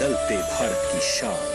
बदलते भारत की शान।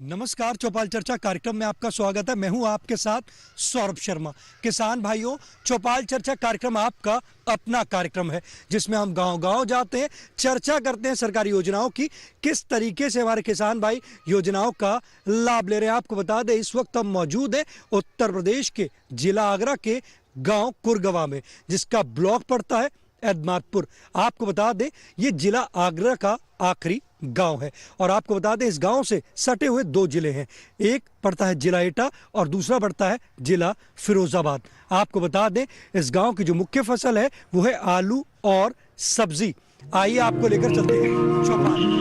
नमस्कार, चौपाल चर्चा कार्यक्रम में आपका स्वागत है। मैं हूं आपके साथ सौरभ शर्मा। किसान भाइयों, चौपाल चर्चा कार्यक्रम आपका अपना कार्यक्रम है जिसमें हम गांव-गांव जाते हैं, चर्चा करते हैं सरकारी योजनाओं की, किस तरीके से हमारे किसान भाई योजनाओं का लाभ ले रहे हैं। आपको बता दें, इस वक्त हम मौजूद हैं उत्तर प्रदेश के जिला आगरा के गाँव कुरगवा में, जिसका ब्लॉक पड़ता है एदमातपुर। आपको बता दें, ये जिला आगरा का आखिरी गांव है और आपको बता दें, इस गांव से सटे हुए दो जिले हैं। एक पड़ता है जिला एटा और दूसरा पड़ता है जिला फिरोजाबाद। आपको बता दें, इस गांव की जो मुख्य फसल है वो है आलू और सब्जी। आइए आपको लेकर चलते हैं चौपाल।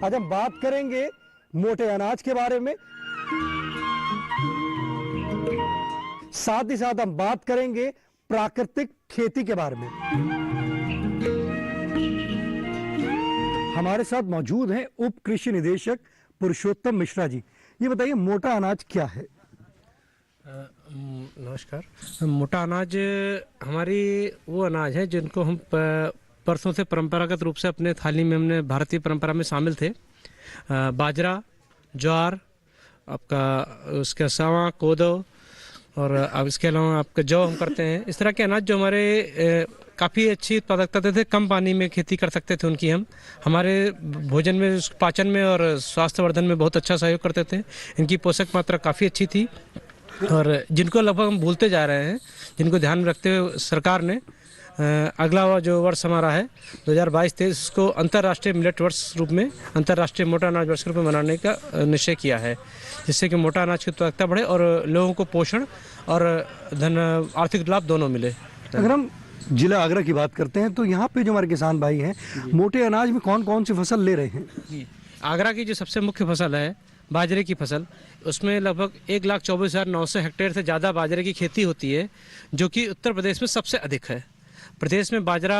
आज हम बात करेंगे मोटे अनाज के बारे में, साथ ही साथ हम बात करेंगे प्राकृतिक खेती के बारे में। हमारे साथ मौजूद हैं उप कृषि निदेशक पुरुषोत्तम मिश्रा जी। ये बताइए, मोटा अनाज क्या है? नमस्कार। मोटा अनाज हमारी वो अनाज है जिनको हम परसों से परंपरागत रूप से अपने थाली में हमने भारतीय परंपरा में शामिल थे। बाजरा, ज्वार, आपका उसके सावा, कोदो और अब इसके अलावा आपका जौ हम करते हैं। इस तरह के अनाज जो हमारे काफ़ी अच्छी उत्पादकता देते थे, कम पानी में खेती कर सकते थे उनकी, हम हमारे भोजन में, पाचन में और स्वास्थ्यवर्धन में बहुत अच्छा सहयोग करते थे। इनकी पोषक मात्रा काफ़ी अच्छी थी और जिनको लगभग हम भूलते जा रहे हैं, जिनको ध्यान में रखते हुए सरकार ने अगला जो वर्ष हमारा है 2022-23 इसको अंतर्राष्ट्रीय मिलेट वर्ष रूप में, अंतर्राष्ट्रीय मोटा अनाज वर्ष रूप में मनाने का निश्चय किया है, जिससे कि मोटा अनाज की उत्पादकता बढ़े और लोगों को पोषण और आर्थिक लाभ दोनों मिले। अगर हम जिला आगरा की बात करते हैं तो यहाँ पे जो हमारे किसान भाई हैं, मोटे अनाज में कौन कौन सी फसल ले रहे हैं? आगरा की जो सबसे मुख्य फसल है बाजरे की फसल, उसमें लगभग 1,24,900 हेक्टेयर से ज़्यादा बाजरे की खेती होती है, जो कि उत्तर प्रदेश में सबसे अधिक है। प्रदेश में बाजरा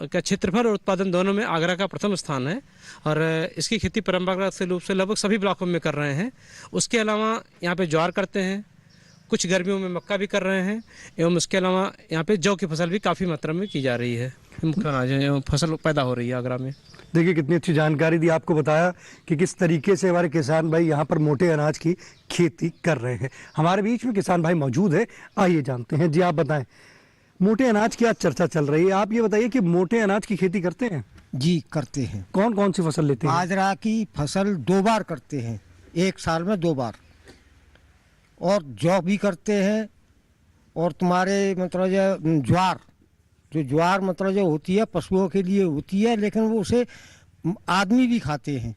का क्षेत्रफल और उत्पादन दोनों में आगरा का प्रथम स्थान है और इसकी खेती परंपरागत रूप से लगभग सभी ब्लॉकों में कर रहे हैं। उसके अलावा यहाँ पे ज्वार करते हैं, कुछ गर्मियों में मक्का भी कर रहे हैं, एवं उसके अलावा यहाँ पे जौ की फसल भी काफ़ी मात्रा में की जा रही है। मुख्य अनाज एवं फसल पैदा हो रही है आगरा में। देखिए, कितनी अच्छी जानकारी दी। आपको बताया कि किस तरीके से हमारे किसान भाई यहाँ पर मोटे अनाज की खेती कर रहे हैं। हमारे बीच में किसान भाई मौजूद है, आइए जानते हैं। जी, आप बताएं, मोटे अनाज की आज चर्चा चल रही है, आप ये बताइए कि मोटे अनाज की खेती करते हैं? जी, करते हैं। कौन कौन सी फसल लेते हैं? बाजरा की फसल 2 बार करते हैं, एक साल में 2 बार, और जौ भी करते हैं। और तुम्हारे मतलब ज्वार मतलब जो होती है पशुओं के लिए होती है, लेकिन वो उसे आदमी भी खाते हैं।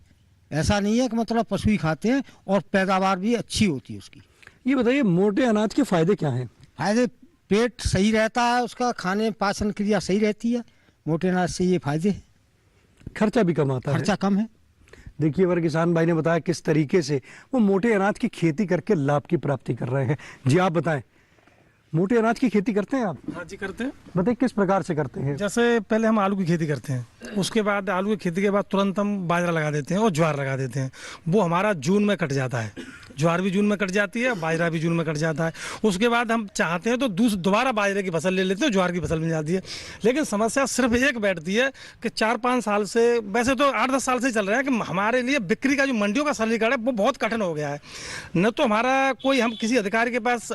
ऐसा नहीं है कि मतलब पशु ही खाते हैं, और पैदावार भी अच्छी होती है उसकी। ये बताइए, मोटे अनाज के फायदे क्या हैं? फायदे, पेट सही रहता है उसका, खाने पाचन क्रिया सही रहती है। मोटे अनाज से ये फायदे हैं। खर्चा भी कम आता है? खर्चा कम है। देखिए, हमारे किसान भाई ने बताया किस तरीके से वो मोटे अनाज की खेती करके लाभ की प्राप्ति कर रहे हैं। जी, आप बताएं, मोटे अनाज की खेती करते हैं आप? हाँ जी करते हैं। बताइए किस प्रकार से करते हैं? जैसे पहले हम आलू की खेती करते हैं, उसके बाद आलू की खेती के बाद तुरंत हम बाजरा लगा देते हैं और ज्वार लगा देते हैं। वो हमारा जून में कट जाता है, ज्वार भी जून में कट जाती है, बाजरा भी जून में कट जाता है। उसके बाद हम चाहते हैं तो दोबारा बाजरे की फसल ले लेते हैं, ज्वार की फसल मिल जाती है। लेकिन समस्या सिर्फ एक बैठती है कि 4-5 साल से, वैसे तो 8-10 साल से चल रहा है कि हमारे लिए बिक्री का जो मंडियों का सरलीकरण है वो बहुत कठिन हो गया है। न तो हमारा कोई, हम किसी अधिकारी के पास,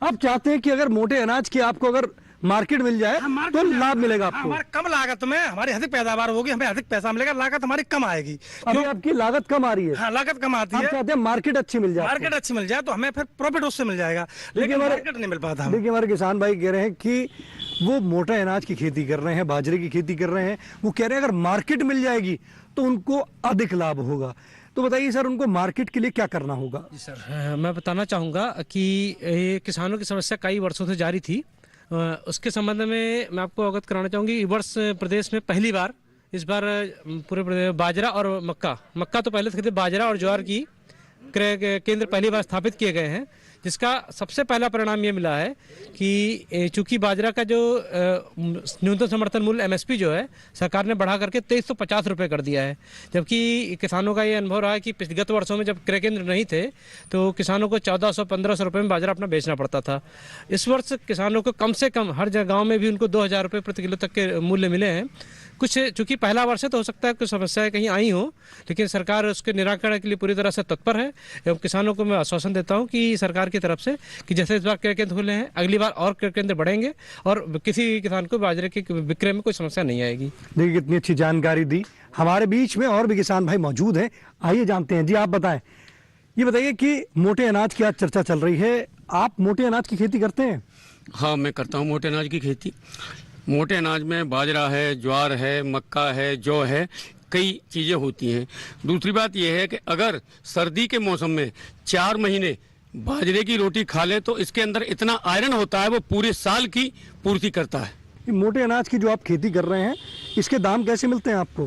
आप चाहते हैं कि अगर मोटे अनाज की आपको अगर मार्केट मिल जाए तो लाभ मिलेगा आपको? हमारे कम लागत में हमारी अधिक पैदावार होगी, हमें अधिक पैसा मिलेगा, लागत हमारी कम आएगी। अभी आपकी लागत कम आ रही है? हाँ, लागत कम आती आप है। चाहते हैं मार्केट अच्छी मिल जाए? मार्केट अच्छी मिल जाए तो हमें फिर प्रॉफिट उससे मिल जाएगा, लेकिन मार्केट नहीं मिल पाता। देखिए हमारे किसान भाई कह रहे हैं कि वो मोटे अनाज की खेती कर रहे हैं, बाजरे की खेती कर रहे हैं, वो कह रहे हैं अगर मार्केट मिल जाएगी तो उनको अधिक लाभ होगा। तो बताइए सर, उनको मार्केट के लिए क्या करना होगा? जी सर, मैं बताना चाहूँगा कि ये किसानों की समस्या कई वर्षों से जारी थी। उसके संबंध में मैं आपको अवगत कराना चाहूँगी। इस वर्ष प्रदेश में पहली बार, इस बार पूरे प्रदेश बाजरा और मक्का तो पहले थे, बाजरा और ज्वार की क्रय केंद्र पहली बार स्थापित किए गए हैं, जिसका सबसे पहला परिणाम ये मिला है कि चूंकि बाजरा का जो न्यूनतम समर्थन मूल्य MSP जो है सरकार ने बढ़ा करके 2350 रुपये कर दिया है। जबकि किसानों का ये अनुभव रहा है कि गत वर्षों में जब क्रय केंद्र नहीं थे तो किसानों को 1400-1500 रुपये में बाजरा अपना बेचना पड़ता था। इस वर्ष किसानों को कम से कम हर गाँव में भी उनको 2000 रुपये प्रति किलो तक के मूल्य मिले हैं। कुछ चूंकि पहला वर्ष है तो हो सकता है कुछ समस्याएं कहीं आई हो, लेकिन सरकार उसके निराकरण के लिए पूरी तरह से तत्पर है। एवं किसानों को मैं आश्वासन देता हूं कि सरकार की तरफ से कि जैसे इस बार क्रय केंद्र खुले हैं, अगली बार और क्रय केंद्र बढ़ेंगे और किसी किसान को बाजरे के विक्रय में कोई समस्या नहीं आएगी। देखिए कितनी अच्छी जानकारी दी। हमारे बीच में और भी किसान भाई मौजूद हैं, आइए जानते हैं। जी आप बताएं, ये बताइए कि मोटे अनाज की आज चर्चा चल रही है, आप मोटे अनाज की खेती करते हैं? हाँ, मैं करता हूँ मोटे अनाज की खेती। मोटे अनाज में बाजरा है, ज्वार है, मक्का है, जौ है, कई चीज़ें होती हैं। दूसरी बात यह है कि अगर सर्दी के मौसम में 4 महीने बाजरे की रोटी खा ले तो इसके अंदर इतना आयरन होता है वो पूरे साल की पूर्ति करता है। ये मोटे अनाज की जो आप खेती कर रहे हैं, इसके दाम कैसे मिलते हैं आपको?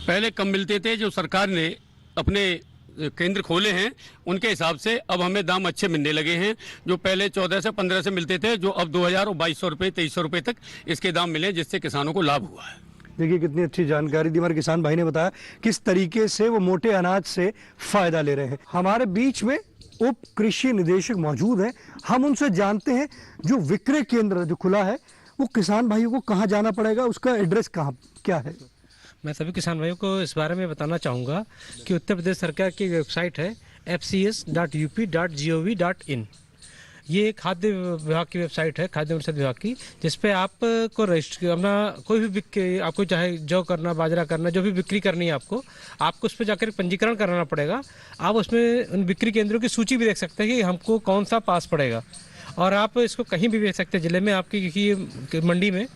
पहले कम मिलते थे, जो सरकार ने अपने केंद्र खोले हैं उनके हिसाब से अब हमें दाम अच्छे मिलने लगे हैं। जो पहले 14 से 15 से मिलते थे, जो अब 2000 और 2200 रुपये 2300 रुपये तक इसके दाम मिले, जिससे किसानों को लाभ हुआ है। देखिए कितनी अच्छी जानकारी दी हमारे किसान भाई ने, बताया किस तरीके से वो मोटे अनाज से फायदा ले रहे हैं। हमारे बीच में उप कृषि निदेशक मौजूद हैं, हम उनसे जानते हैं जो विक्रय केंद्र जो खुला है वो किसान भाइयों को कहाँ जाना पड़ेगा, उसका एड्रेस कहाँ क्या है? मैं सभी किसान भाइयों को इस बारे में बताना चाहूँगा कि उत्तर प्रदेश सरकार की वेबसाइट है fcs.up.gov.in। ये खाद्य विभाग की वेबसाइट है, खाद्य परिषद विभाग की, जिसपे आपको रजिस्टर अपना कोई भी आपको चाहे जौ करना, बाजरा करना, जो भी बिक्री करनी है आपको उस पर जाकर पंजीकरण कराना पड़ेगा। आप उसमें उन बिक्री केंद्रों की सूची भी देख सकते हैं कि हमको कौन सा पास पड़ेगा, और आप इसको कहीं भी बेच सकते हैं जिले में आपकी, क्योंकि मंडी में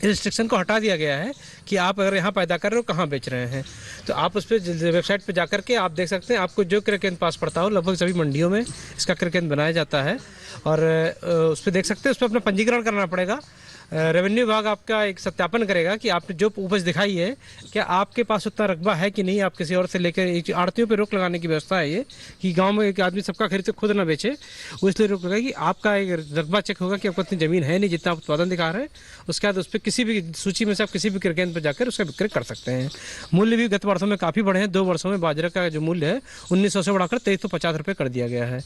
रिस्ट्रिक्शन को हटा दिया गया है कि आप अगर यहाँ पैदा कर रहे हो कहाँ बेच रहे हैं। तो आप उस पर वेबसाइट पर जाकर के आप देख सकते हैं, आपको जो क्रय केंद्र पास पड़ता हो, लगभग सभी मंडियों में इसका क्रय केंद्र बनाया जाता है, और उस पर देख सकते हैं। उस पर अपना पंजीकरण करना पड़ेगा। रेवेन्यू विभाग आपका एक सत्यापन करेगा कि आपने जो उपज दिखाई है क्या आपके पास उतना रकबा है कि नहीं, आप किसी और से लेकर। आड़तियों पे रोक लगाने की व्यवस्था है ये कि गांव में एक आदमी सबका खरीद खुद ना बेचे, वो इसलिए रोक लगाएगी। आपका एक रकबा चेक होगा कि आपको इतनी ज़मीन है नहीं जितना आप उत्पादन दिखा रहे हैं। उसके बाद उस पर किसी भी सूची में से आप किसी भी क्रय केंद्र पर जाकर उसका विक्रय कर सकते हैं। मूल्य भी गत वर्षों में काफ़ी बढ़े हैं। 2 वर्षों में बाजरा का जो मूल्य है 1900 से बढ़ाकर 2350 रुपये कर दिया गया है।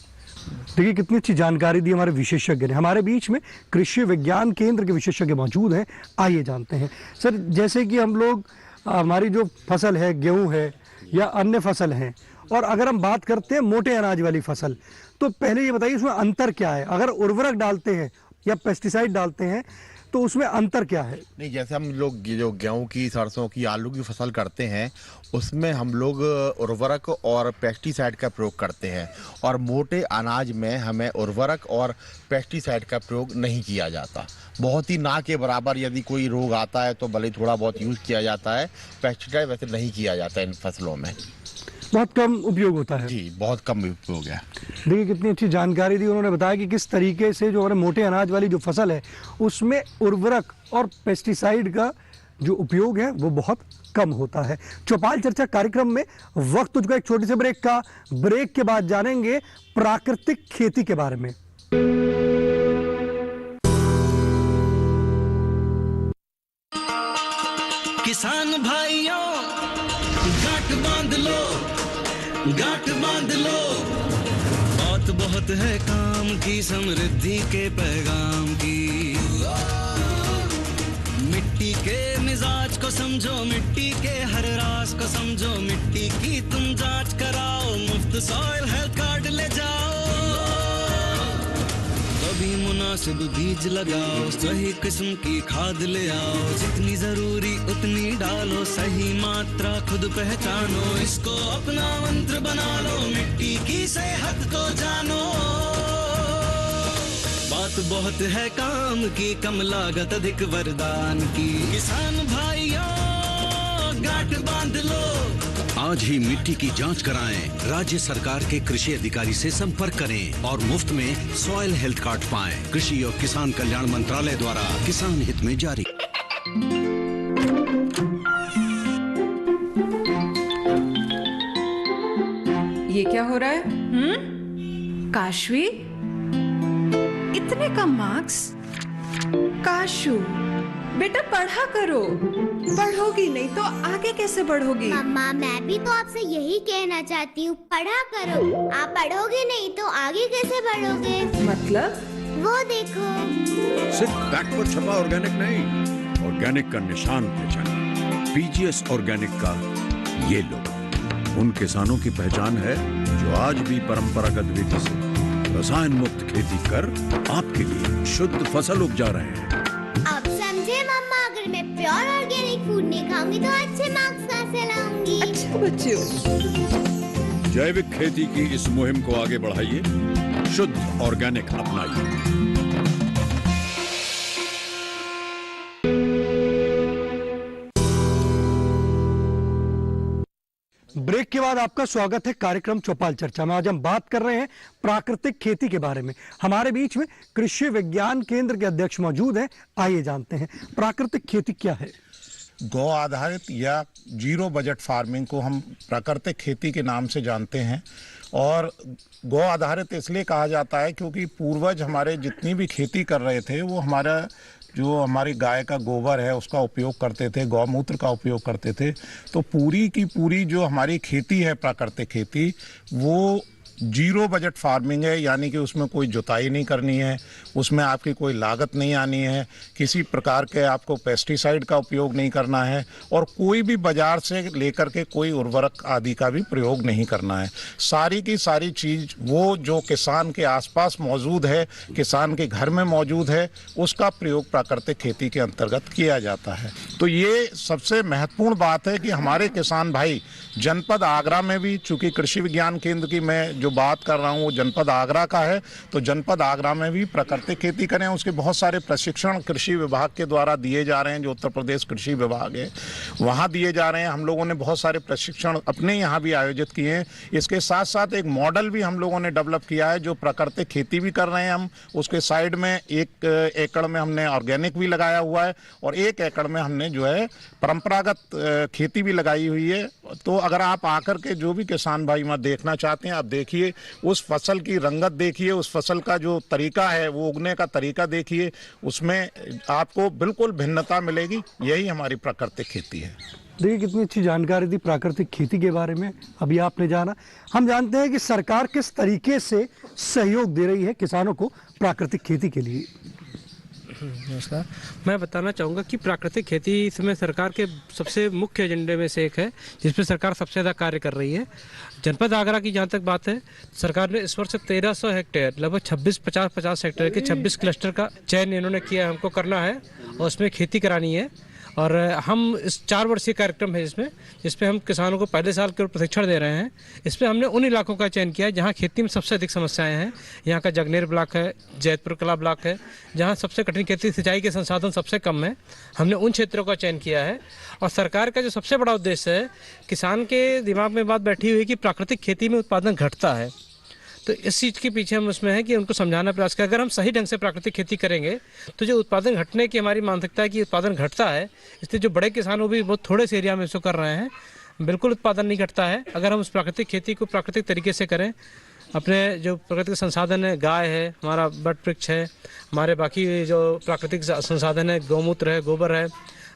देखिए कितनी अच्छी जानकारी दी हमारे विशेषज्ञ ने। हमारे बीच में कृषि विज्ञान केंद्र के विशेषज्ञ मौजूद हैं, आइए जानते हैं। सर, जैसे कि हम लोग हमारी जो फसल है, गेहूं है या अन्य फसल हैं, और अगर हम बात करते हैं मोटे अनाज वाली फसल, तो पहले ये बताइए उसमें अंतर क्या है? अगर उर्वरक डालते हैं या पेस्टिसाइड डालते हैं तो उसमें अंतर क्या है? नहीं, जैसे हम लोग जो गेहूं की, सरसों की, आलू की फसल करते हैं उसमें हम लोग उर्वरक और पेस्टिसाइड का प्रयोग करते हैं, और मोटे अनाज में हमें उर्वरक और पेस्टिसाइड का प्रयोग नहीं किया जाता। बहुत ही ना के बराबर यदि कोई रोग आता है तो भले थोड़ा बहुत यूज़ किया जाता है, पेस्टिसाइड वैसे नहीं किया जाता इन फसलों में, बहुत कम उपयोग होता है। जी बहुत कम उपयोग है। देखिए कितनी अच्छी जानकारी दी उन्होंने, बताया कि किस तरीके से जो हमारे मोटे अनाज वाली जो फसल है उसमें उर्वरक और पेस्टिसाइड का जो उपयोग है वो बहुत कम होता है। चौपाल चर्चा कार्यक्रम में वक्त तुझको एक छोटे से ब्रेक का, ब्रेक के बाद जानेंगे प्राकृतिक खेती के बारे में। किसान भाइयों गांठ बांध लो, गांठ बांध लो। बात बहुत है काम की, समृद्धि के पैगाम की। मिट्टी के मिजाज को समझो, मिट्टी के हर राज को समझो। मिट्टी की तुम जांच कराओ, मुफ्त सॉइल हेल्थ कार्ड ले जाओ। कभी मुनासिब बीज लगाओ, सही किस्म की खाद ले आओ। जितनी जरूरी उतनी डालो, सही मात्रा खुद पहचानो। इसको अपना मंत्र बना लो, मिट्टी की सेहत को जानो। बात बहुत है काम की, कम लागत अधिक वरदान की। किसान भाइयों गांठ बांध लो। आज ही मिट्टी की जांच कराएं। राज्य सरकार के कृषि अधिकारी से संपर्क करें और मुफ्त में सॉइल हेल्थ कार्ड पाएं। कृषि और किसान कल्याण मंत्रालय द्वारा किसान हित में जारी। ये क्या हो रहा है? काशवी, इतने कम मार्क्स? काशू बेटा पढ़ा करो, पढ़ोगी नहीं तो आगे कैसे बढ़ोगी? मम्मा मैं भी तो आपसे यही कहना चाहती हूँ, पढ़ा करो। आप पढ़ोगे नहीं तो आगे कैसे बढ़ोगे? मतलब? वो देखो, सिर्फ बैक पर छपा ऑर्गेनिक नहीं, ऑर्गेनिक का निशान पहचानिए। पीजीएस ऑर्गेनिक का ये लोगो उन किसानों की पहचान है जो आज भी परंपरागत विधि से रसायन मुक्त खेती कर आपके लिए शुद्ध फसल उपजा रहे हैं। अब समझे मम्मा, अगर मैं प्योर ऑर्गेनिक फूड नहीं खाऊंगी तो अच्छे मार्क्स कहाँ से लाऊंगी? अच्छा बच्चों, जैविक खेती की इस मुहिम को आगे बढ़ाइए, शुद्ध ऑर्गेनिक अपनाइए। ब्रेक के बाद आपका स्वागत है कार्यक्रम चौपाल चर्चा में। आज हम बात कर रहे हैं प्राकृतिक खेती के बारे में। हमारे बीच में कृषि विज्ञान केंद्र के अध्यक्ष मौजूद हैं। आइए जानते हैं प्राकृतिक खेती क्या है। गौ आधारित या जीरो बजट फार्मिंग को हम प्राकृतिक खेती के नाम से जानते हैं। और गौ आधारित इसलिए कहा जाता है क्योंकि पूर्वज हमारे जितनी भी खेती कर रहे थे वो हमारा जो हमारी गाय का गोबर है उसका उपयोग करते थे, गौमूत्र का उपयोग करते थे। तो पूरी की पूरी जो हमारी खेती है प्राकृतिक खेती वो जीरो बजट फार्मिंग है, यानी कि उसमें कोई जुताई नहीं करनी है, उसमें आपकी कोई लागत नहीं आनी है, किसी प्रकार के आपको पेस्टिसाइड का उपयोग नहीं करना है और कोई भी बाजार से लेकर के कोई उर्वरक आदि का भी प्रयोग नहीं करना है। सारी की सारी चीज़ वो जो किसान के आसपास मौजूद है, किसान के घर में मौजूद है, उसका प्रयोग प्राकृतिक खेती के अंतर्गत किया जाता है। तो ये सबसे महत्वपूर्ण बात है कि हमारे किसान भाई जनपद आगरा में भी, चूँकि कृषि विज्ञान केंद्र की मैं जो बात कर रहा हूँ वो जनपद आगरा का है, तो जनपद आगरा में भी प्राकृतिक खेती करें। उसके बहुत सारे प्रशिक्षण कृषि विभाग के द्वारा दिए जा रहे हैं, जो उत्तर प्रदेश कृषि विभाग है वहाँ दिए जा रहे हैं। हम लोगों ने बहुत सारे प्रशिक्षण अपने यहाँ भी आयोजित किए हैं। इसके साथ साथ एक मॉडल भी हम लोगों ने डेवलप किया है जो प्राकृतिक खेती भी कर रहे हैं हम। उसके साइड में 1 एकड़ में हमने ऑर्गेनिक भी लगाया हुआ है और 1 एकड़ में हमने जो है परंपरागत खेती भी लगाई हुई है। तो अगर आप आकर के जो भी किसान भाई वहाँ देखना चाहते हैं, आप देखिए, उस फसल की रंगत देखिए, उस फसल का जो तरीका है वो उगने का तरीका देखिए, उसमें आपको बिल्कुल भिन्नता मिलेगी। यही हमारी प्राकृतिक खेती है। देखिए कितनी अच्छी जानकारी दी प्राकृतिक खेती के बारे में। अभी आपने जाना, हम जानते हैं कि सरकार किस तरीके से सहयोग दे रही है किसानों को प्राकृतिक खेती के लिए। नमस्कार, मैं बताना चाहूँगा कि प्राकृतिक खेती इसमें सरकार के सबसे मुख्य एजेंडे में से एक है जिसमें सरकार सबसे ज़्यादा कार्य कर रही है। जनपद आगरा की जहाँ तक बात है, सरकार ने इस वर्ष 1300 हेक्टेयर, लगभग 26-50 हेक्टेयर के 26 क्लस्टर का चयन इन्होंने किया है, हमको करना है और उसमें खेती करानी है। और हम इस 4 वर्षीय कार्यक्रम है जिसमें हम किसानों को पहले साल के प्रशिक्षण दे रहे हैं। इसमें हमने उन इलाकों का चयन किया है जहाँ खेती में सबसे अधिक समस्याएं हैं। यहाँ का जगनेर ब्लॉक है, जैतपुर कला ब्लॉक है, जहाँ सबसे कठिन खेती, सिंचाई के संसाधन सबसे कम है। हमने उन क्षेत्रों का चयन किया है। और सरकार का जो सबसे बड़ा उद्देश्य है, किसान के दिमाग में बात बैठी हुई कि प्राकृतिक खेती में उत्पादन घटता है, तो इस चीज़ के पीछे हम उसमें है कि उनको समझाना प्रयास करें। अगर हम सही ढंग से प्राकृतिक खेती करेंगे तो जो उत्पादन घटने की हमारी मानसिकता है कि उत्पादन घटता है, इसलिए जो बड़े किसान वो भी बहुत थोड़े से एरिया में इसको कर रहे हैं, बिल्कुल उत्पादन नहीं घटता है। अगर हम उस प्राकृतिक खेती को प्राकृतिक तरीके से करें, अपने जो प्राकृतिक संसाधन है, गाय है, हमारा वट वृक्ष है, हमारे बाकी जो प्राकृतिक संसाधन है, गौमूत्र है, गोबर है,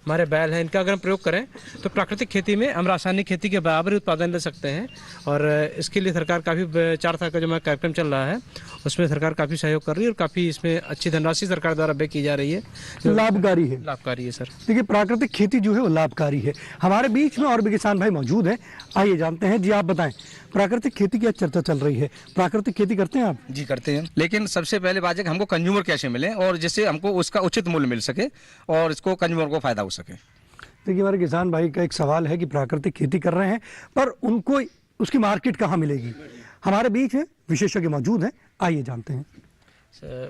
हमारे बैल हैं, इनका अगर हम प्रयोग करें तो प्राकृतिक खेती में हम रासायनिक खेती के बराबर उत्पादन ले सकते हैं। और इसके लिए सरकार काफ़ी 4 साल का जो हमारा कार्यक्रम चल रहा है उसमें सरकार काफ़ी सहयोग कर रही है और काफ़ी इसमें अच्छी धनराशि सरकार द्वारा व्यय की जा रही है। लाभकारी है। लाभकारी है सर। देखिए प्राकृतिक खेती जो है वो लाभकारी है। हमारे बीच में और भी किसान भाई मौजूद हैं, आइए जानते हैं। जी आप बताएं, प्राकृतिक खेती की चर्चा चल रही है, प्राकृतिक खेती करते हैं आप? जी करते हैं, लेकिन सबसे पहले बात है कि हमको कंज्यूमर कैसे मिले और जिससे हमको उसका उचित मूल्य मिल सके और इसको कंज्यूमर को फायदा हो सके। देखिए हमारे किसान भाई का एक सवाल है कि प्राकृतिक खेती कर रहे हैं पर उनको उसकी मार्केट कहाँ मिलेगी। हमारे बीच में विशेषज्ञ मौजूद हैं, आइए जानते हैं।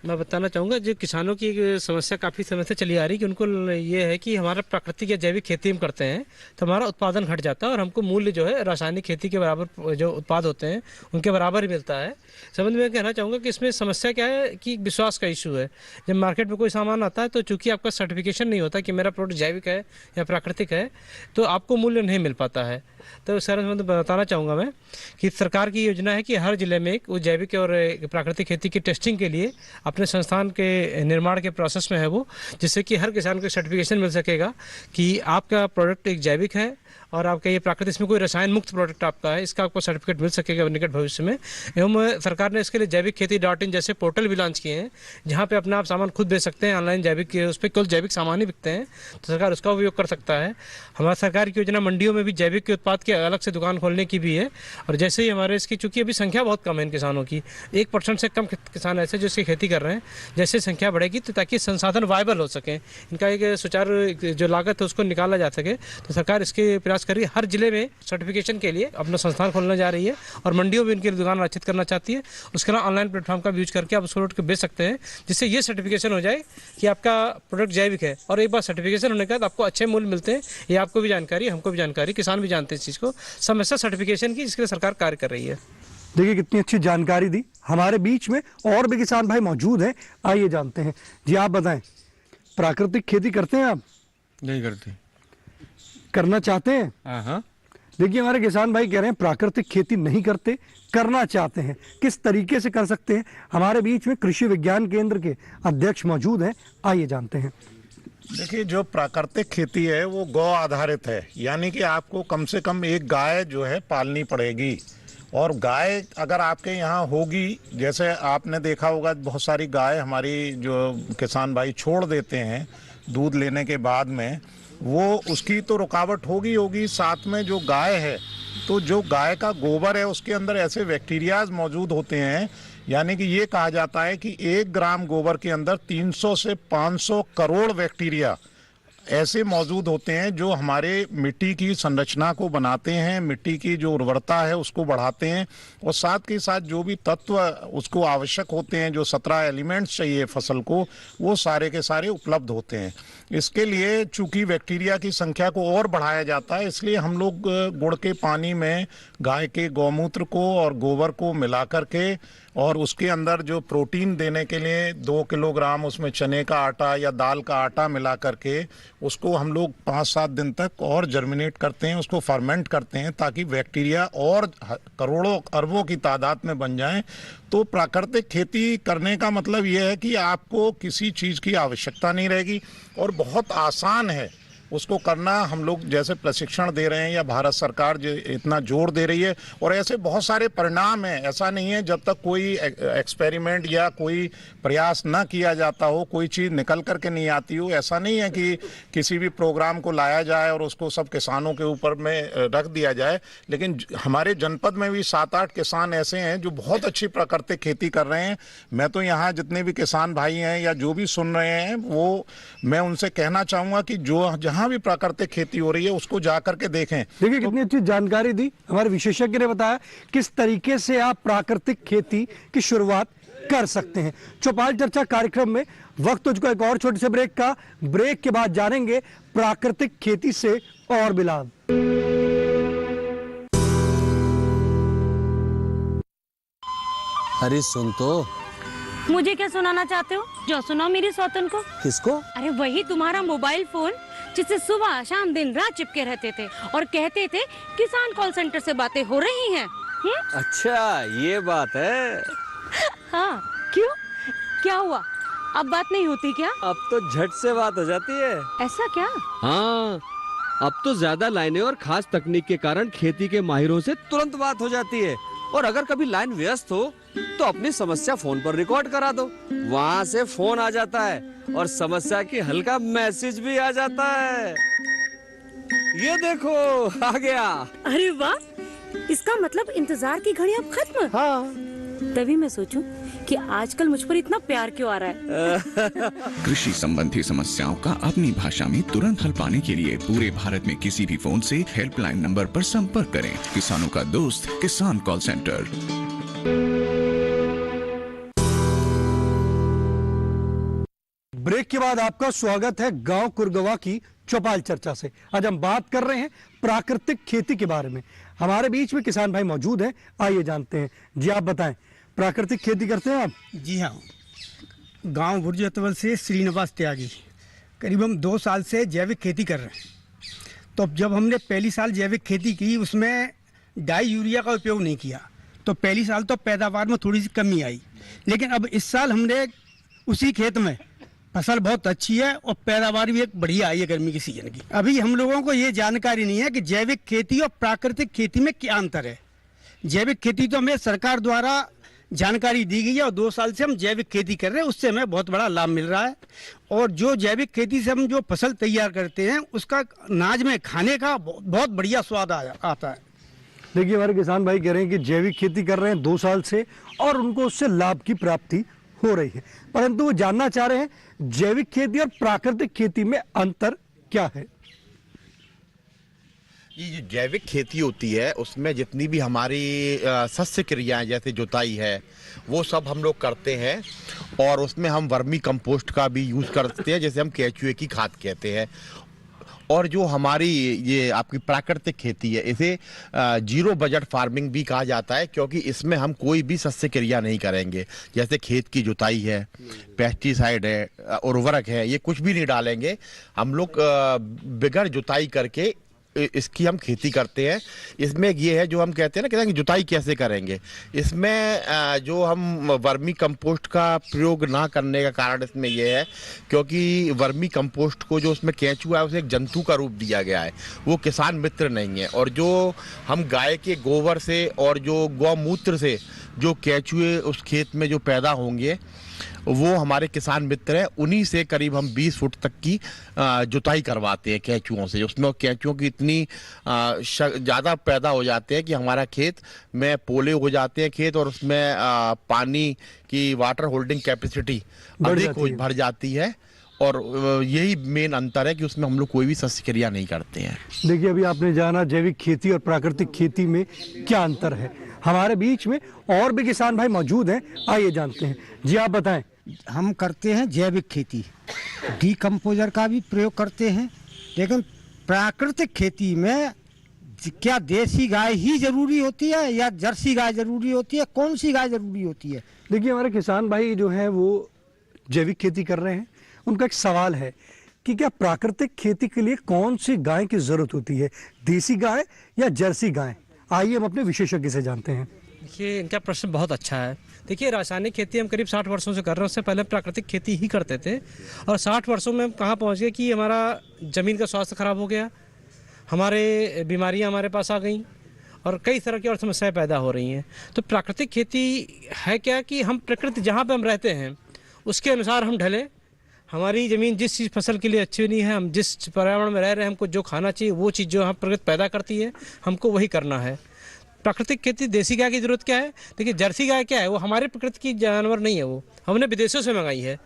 मैं बताना चाहूँगा जो किसानों की एक समस्या काफ़ी समय से चली आ रही है कि उनको ये है कि हमारा प्राकृतिक या जैविक खेती हम करते हैं तो हमारा उत्पादन घट जाता है और हमको मूल्य जो है रासायनिक खेती के बराबर जो उत्पाद होते हैं उनके बराबर ही मिलता है। संबंध में कहना चाहूँगा कि इसमें समस्या क्या है कि विश्वास का इशू है। जब मार्केट में कोई सामान आता है तो चूँकि आपका सर्टिफिकेशन नहीं होता कि मेरा प्रोडक्ट जैविक है या प्राकृतिक है तो आपको मूल्य नहीं मिल पाता है। तो सर मैं बताना चाहूँगा मैं कि सरकार की योजना है कि हर जिले में एक वो जैविक और प्राकृतिक खेती की टेस्टिंग के लिए अपने संस्थान के निर्माण के प्रोसेस में है वो, जिससे कि हर किसान को सर्टिफिकेशन मिल सकेगा कि आपका प्रोडक्ट एक जैविक है और आपका ये प्राकृतिक इसमें कोई रसायन मुक्त प्रोडक्ट आपका है, इसका आपको सर्टिफिकेट मिल सकेगा निकट भविष्य में। एवं सरकार ने इसके लिए जैविक खेती .in जैसे पोर्टल भी लॉन्च किए हैं जहाँ पे अपना आप सामान खुद बेच सकते हैं ऑनलाइन। जैविक उस पर केवल जैविक सामान ही बिकते हैं तो सरकार उसका उपयोग कर सकता है। हमारा सरकार की योजना मंडियों में भी जैविक के उत्पाद के अलग से दुकान खोलने की भी है। और जैसे ही हमारे इसकी चूँकि अभी संख्या बहुत कम है इन किसानों की, 1% से कम किसान ऐसे जो इसकी खेती कर रहे हैं, जैसे संख्या बढ़ेगी तो ताकि संसाधन वायबल हो सकें, इनका एक सुचारू जो लागत है उसको निकाला जा सके, तो सरकार इसके प्रयास कर रही है। हर जिले में सर्टिफिकेशन के लिए अपना संस्थान खोलने जा रही है और मंडियों में इनकी दुकान आरक्षित करना चाहती है। उसके अलावा ऑनलाइन प्लेटफॉर्म का यूज करके आप उसको बेच सकते हैं, जिससे ये सर्टिफिकेशन हो जाए कि आपका प्रोडक्ट जैविक है। और एक बार सर्टिफिकेशन होने के बाद आपको अच्छे मूल्य मिलते हैं। ये आपको भी जानकारी, हमको भी जानकारी, किसान भी जानते हैं इस चीज़ को, समस्या सर्टिफिकेशन की, जिसके लिए सरकार कार्य कर रही है। देखिए कितनी अच्छी जानकारी दी। हमारे बीच में और भी किसान भाई मौजूद हैं, आइए जानते हैं। जी आप बताएं, प्राकृतिक खेती करते हैं आप? नहीं करते। करना चाहते हैं? हाँ। देखिए हमारे किसान भाई कह रहे हैं प्राकृतिक खेती नहीं करते, करना चाहते हैं। किस तरीके से कर सकते हैं? हमारे बीच में कृषि विज्ञान केंद्र के अध्यक्ष मौजूद हैं, आइए जानते हैं। देखिए जो प्राकृतिक खेती है वो गौ आधारित है, यानी कि आपको कम से कम एक गाय जो है पालनी पड़ेगी। और गाय अगर आपके यहाँ होगी, जैसे आपने देखा होगा बहुत सारी गाय हमारी जो किसान भाई छोड़ देते हैं दूध लेने के बाद में, वो उसकी तो रुकावट होगी। साथ में जो गाय है तो जो गाय का गोबर है उसके अंदर ऐसे बैक्टीरियाज मौजूद होते हैं, यानी कि ये कहा जाता है कि 1 ग्राम गोबर के अंदर 300 से 500 करोड़ बैक्टीरिया ऐसे मौजूद होते हैं जो हमारे मिट्टी की संरचना को बनाते हैं, मिट्टी की जो उर्वरता है उसको बढ़ाते हैं और साथ के साथ जो भी तत्व उसको आवश्यक होते हैं, जो 17 एलिमेंट्स चाहिए फसल को, वो सारे के सारे उपलब्ध होते हैं। इसके लिए चूंकि बैक्टीरिया की संख्या को और बढ़ाया जाता है, इसलिए हम लोग गुड़ के पानी में गाय के गौमूत्र को और गोबर को मिला करके और उसके अंदर जो प्रोटीन देने के लिए 2 किलोग्राम उसमें चने का आटा या दाल का आटा मिला करके उसको हम लोग 5-7 दिन तक और जर्मिनेट करते हैं, उसको फर्मेंट करते हैं ताकि बैक्टीरिया और करोड़ों अरबों की तादाद में बन जाएं। तो प्राकृतिक खेती करने का मतलब ये है कि आपको किसी चीज़ की आवश्यकता नहीं रहेगी और बहुत आसान है उसको करना। हम लोग जैसे प्रशिक्षण दे रहे हैं या भारत सरकार जो इतना जोर दे रही है, और ऐसे बहुत सारे परिणाम हैं। ऐसा नहीं है जब तक कोई एक्सपेरिमेंट या कोई प्रयास ना किया जाता हो, कोई चीज़ निकल करके नहीं आती हो। ऐसा नहीं है कि किसी भी प्रोग्राम को लाया जाए और उसको सब किसानों के ऊपर में रख दिया जाए, लेकिन हमारे जनपद में भी 7-8 किसान ऐसे हैं जो बहुत अच्छी प्राकृतिक खेती कर रहे हैं। मैं तो यहाँ जितने भी किसान भाई हैं या जो भी सुन रहे हैं, वो मैं उनसे कहना चाहूँगा कि जो जहाँ भी प्राकृतिक खेती हो रही है उसको जाकर के देखें। देखिए कितनी अच्छी जानकारी दी हमारे विशेषज्ञ ने, बताया किस तरीके से आप प्राकृतिक खेती की शुरुआत कर सकते हैं। चौपाल चर्चा कार्यक्रम में वक्त हो चुका एक और छोटे से ब्रेक का। ब्रेक के बाद जानेंगे प्राकृतिक खेती से और भी लाभ। अरे सुन तो। मुझे क्या सुनाना चाहते हो? जो सुनाओ मेरी सौतन को। किसको? अरे वही तुम्हारा मोबाइल फोन जिससे सुबह शाम दिन रात चिपके रहते थे और कहते थे किसान कॉल सेंटर से बातें हो रही हैं। अच्छा ये बात है। हाँ क्यों, क्या हुआ? अब बात नहीं होती क्या? अब तो झट से बात हो जाती है। ऐसा क्या? हाँ, अब तो ज्यादा लाइनें और खास तकनीक के कारण खेती के माहिरों से तुरंत बात हो जाती है। और अगर कभी लाइन व्यस्त हो तो अपनी समस्या फोन पर रिकॉर्ड करा दो, वहाँ से फोन आ जाता है और समस्या की हल का मैसेज भी आ जाता है। ये देखो आ गया। अरे वाह, इसका मतलब इंतजार की घड़ी अब खत्म। हाँ। तभी मैं सोचूं कि आजकल मुझ पर इतना प्यार क्यों आ रहा है। कृषि संबंधी समस्याओं का अपनी भाषा में तुरंत हल पाने के लिए पूरे भारत में किसी भी फोन से हेल्पलाइन नंबर पर संपर्क करें। किसानों का दोस्त किसान कॉल सेंटर। ब्रेक के बाद आपका स्वागत है गांव कुरगवा की चौपाल चर्चा से। आज हम बात कर रहे हैं प्राकृतिक खेती के बारे में। हमारे बीच में किसान भाई मौजूद हैं, आइए जानते हैं। जी आप बताएं, प्राकृतिक खेती करते हैं आप? जी हाँ, गांव बुर्जतवल से श्रीनिवास त्यागी। करीब हम 2 साल से जैविक खेती कर रहे हैं। तो जब हमने पहली साल जैविक खेती की, उसमें डाई यूरिया का उपयोग नहीं किया, तो पहली साल तो पैदावार में थोड़ी सी कमी आई। लेकिन अब इस साल हमने उसी खेत में फसल बहुत अच्छी है और पैदावार भी एक बढ़िया आई है गर्मी की सीजन की। अभी हम लोगों को ये जानकारी नहीं है कि जैविक खेती और प्राकृतिक खेती में क्या अंतर है। जैविक खेती तो हमें सरकार द्वारा जानकारी दी गई है और 2 साल से हम जैविक खेती कर रहे हैं, उससे हमें बहुत बड़ा लाभ मिल रहा है। और जो जैविक खेती से हम जो फसल तैयार करते हैं, उसका अनाज में खाने का बहुत बढ़िया स्वाद आता है। देखिए, हमारे किसान भाई कह रहे हैं कि जैविक खेती कर रहे हैं 2 साल से और उनको उससे लाभ की प्राप्ति हो रही है, परंतु वो जानना चाह रहे हैं जैविक खेती और प्राकृतिक खेती में अंतर क्या है। ये जो जैविक खेती होती है उसमें जितनी भी हमारी सस्य क्रियाएं जैसे जुताई है वो सब हम लोग करते हैं, और उसमें हम वर्मी कंपोस्ट का भी यूज़ करते हैं, जैसे हम केचुए की खाद कहते हैं। और जो हमारी ये आपकी प्राकृतिक खेती है, इसे जीरो बजट फार्मिंग भी कहा जाता है, क्योंकि इसमें हम कोई भी सस्य क्रिया नहीं करेंगे। जैसे खेत की जुताई है, पेस्टिसाइड है, उर्वरक है, ये कुछ भी नहीं डालेंगे। हम लोग बगैर जुताई करके इसकी हम खेती करते हैं। इसमें ये है जो हम कहते हैं ना कि जुताई कैसे करेंगे, इसमें जो हम वर्मी कंपोस्ट का प्रयोग ना करने का कारण इसमें ये है क्योंकि वर्मी कंपोस्ट को जो उसमें केंचुआ है उसे एक जंतु का रूप दिया गया है, वो किसान मित्र नहीं है। और जो हम गाय के गोबर से और जो गौमूत्र से जो केंचुए उस खेत में जो पैदा होंगे वो हमारे किसान मित्र हैं। उन्हीं से करीब हम 20 फुट तक की जुताई करवाते हैं केंचुओं से। उसमें केंचुओं की इतनी ज़्यादा पैदा हो जाते हैं कि हमारा खेत में पोले हो जाते हैं खेत, और उसमें पानी की वाटर होल्डिंग कैपेसिटी अधिक बढ़ जाती है। और यही मेन अंतर है कि उसमें हम लोग कोई भी सस्य क्रिया नहीं करते हैं। देखिए, अभी आपने जाना जैविक खेती और प्राकृतिक खेती में क्या अंतर है। हमारे बीच में और भी किसान भाई मौजूद हैं, आइए जानते हैं। जी आप बताएं। हम करते हैं जैविक खेती, डीकम्पोजर का भी प्रयोग करते हैं। लेकिन प्राकृतिक खेती में क्या देसी गाय ही जरूरी होती है या जर्सी गाय जरूरी होती है, कौन सी गाय जरूरी होती है? देखिए, हमारे किसान भाई जो हैं वो जैविक खेती कर रहे हैं। उनका एक सवाल है कि क्या प्राकृतिक खेती के लिए कौन सी गाय की जरूरत होती है, देसी गाय या जर्सी गाय? आइए हम अपने विशेषज्ञ से जानते हैं। देखिए, इनका प्रश्न बहुत अच्छा है। देखिए, रासायनिक खेती हम करीब 60 वर्षों से कर रहे हैं। उससे पहले प्राकृतिक खेती ही करते थे, और 60 वर्षों में हम कहाँ पहुँच गए कि हमारा ज़मीन का स्वास्थ्य खराब हो गया, हमारे बीमारियाँ हमारे पास आ गई और कई तरह की और समस्याएं पैदा हो रही हैं। तो प्राकृतिक खेती है क्या कि हम प्रकृति जहाँ पर हम रहते हैं उसके अनुसार हम ढलें। हमारी ज़मीन जिस चीज़ फसल के लिए अच्छी नहीं है, हम जिस पर्यावरण में रह रहे हैं, हमको जो खाना चाहिए वो चीज़ जो हम प्रकृति पैदा करती है हमको वही करना है। प्राकृतिक खेती, देसी गाय की ज़रूरत क्या है? देखिए, जर्सी गाय क्या है, वो हमारे प्रकृति की जानवर नहीं है, वो हमने विदेशों से मंगाई है।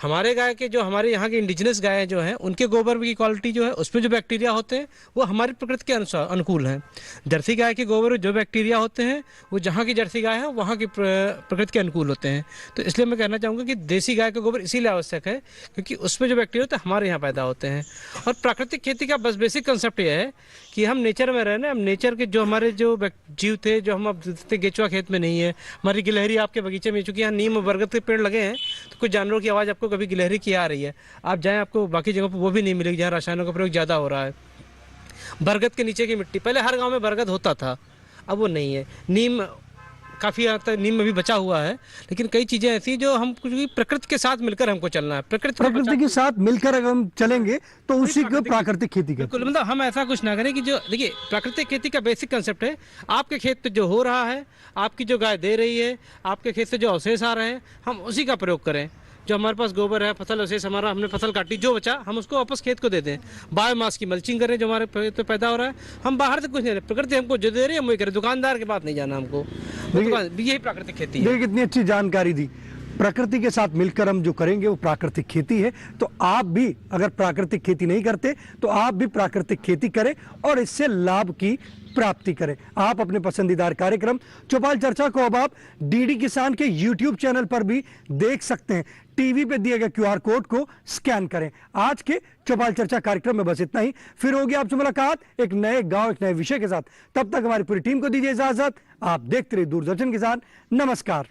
हमारे गाय के जो हमारे यहाँ के इंडिजिनस गाय जो हैं उनके गोबर की क्वालिटी जो है उसमें जो बैक्टीरिया होते हैं वो हमारी प्रकृति के अनुसार अनुकूल हैं। जर्सी गाय के गोबर में जो बैक्टीरिया होते हैं वो जहाँ की जर्सी गाय है वहाँ की प्रकृति के अनुकूल होते हैं। तो इसलिए मैं कहना चाहूँगा कि देसी गाय का गोबर इसीलिए आवश्यक है क्योंकि उसमें जो बैक्टीरिया होते हैं हमारे यहाँ पैदा होते हैं। और प्राकृतिक खेती का बस बेसिक कंसेप्ट ये है कि हम नेचर में रहने, हम नेचर के जो हमारे जो जीव थे जो हम अब गेचुआ खेत में नहीं है, हमारी गिलहरी आपके बगीचे में, चूँकि यहाँ नीम और बरगद के पेड़ लगे हैं तो कुछ जानवरों की आवाज़ आपको कभी गिलहरी की आ रही है, आप जाएं आपको बाकी जगहों पर वो भी नहीं मिलेगी जहाँ रासायनों का प्रयोग ज़्यादा हो रहा है। बरगद के नीचे की मिट्टी, पहले हर गांव में बरगद होता था, अब वो नहीं है। नीम काफ़ी हद तक नीम में भी बचा हुआ है, लेकिन कई चीज़ें ऐसी जो हम कुछ भी प्रकृति के साथ मिलकर हमको चलना है। प्रकृति के साथ मिलकर अगर हम चलेंगे तो उसी को प्राकृतिक खेती करते हैं। मतलब हम ऐसा कुछ ना करें कि जो देखिए प्राकृतिक खेती का बेसिक कंसेप्ट है, आपके खेत पे जो हो रहा है, आपकी जो गाय दे रही है, आपके खेत से जो अवशेष आ रहे हैं, हम उसी का प्रयोग करें। जो हमारे पास गोबर है, फसल अवशेष हमारा, हमने फसल काटी, जो बचा हम उसको वापस खेत को दे दें। बायोमास की मल्चिंग करें, जो हमारे तो पैदा हो रहा है। हम बाहर से कुछ नहीं, प्रकृति हमको जो दे रही है हम वही करें, दुकानदार के पास नहीं जाना हमको। यही प्राकृतिक खेती है। देखिए कितनी अच्छी जानकारी दी। प्रकृति के साथ मिलकर हम जो करेंगे वो प्राकृतिक खेती है। तो आप भी अगर प्राकृतिक खेती नहीं करते तो आप भी प्राकृतिक खेती करें और इससे लाभ की प्राप्ति करें। आप अपने पसंदीदार कार्यक्रम चौपाल चर्चा को अब आप डीडी किसान के YouTube चैनल पर भी देख सकते हैं। टीवी पे दिए गए QR कोड को स्कैन करें। आज के चौपाल चर्चा कार्यक्रम में बस इतना ही। फिर होगी आपसे मुलाकात एक नए गांव, एक नए विषय के साथ। तब तक हमारी पूरी टीम को दीजिए इजाजत। आप देखते रहिए दूरदर्शन किसान। नमस्कार।